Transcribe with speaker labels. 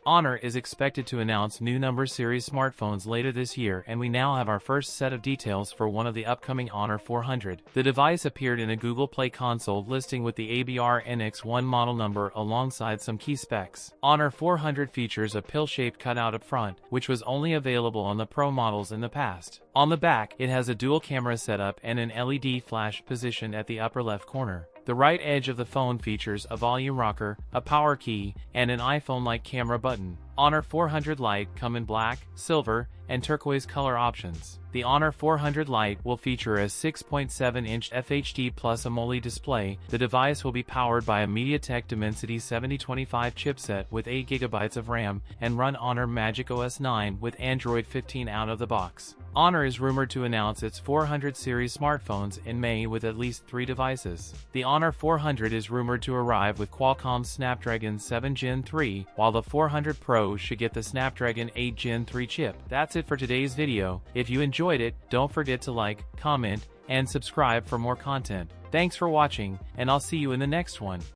Speaker 1: Honor is expected to announce new number series smartphones later this year, and we now have our first set of details for one of the upcoming Honor 400. The device appeared in a Google Play console listing with the ABR NX1 model number alongside some key specs. Honor 400 features a pill-shaped cutout up front, which was only available on the Pro models in the past. On the back, it has a dual camera setup and an LED flash positioned at the upper left corner. The right edge of the phone features a volume rocker, a power key, and an iPhone-like camera button. Honor 400 Lite come in black, silver, and turquoise color options. The Honor 400 Lite will feature a 6.7-inch FHD Plus AMOLED display. The device will be powered by a MediaTek Dimensity 7025 chipset with 8GB of RAM and run Honor Magic OS 9 with Android 15 out of the box. Honor is rumored to announce its 400 series smartphones in May with at least 3 devices. The Honor 400 is rumored to arrive with Qualcomm's Snapdragon 7 Gen 3, while the 400 Pro should get the Snapdragon 8 Gen 3 chip. That's it for today's video. If you enjoyed it, don't forget to like, comment, and subscribe for more content. Thanks for watching, and I'll see you in the next one.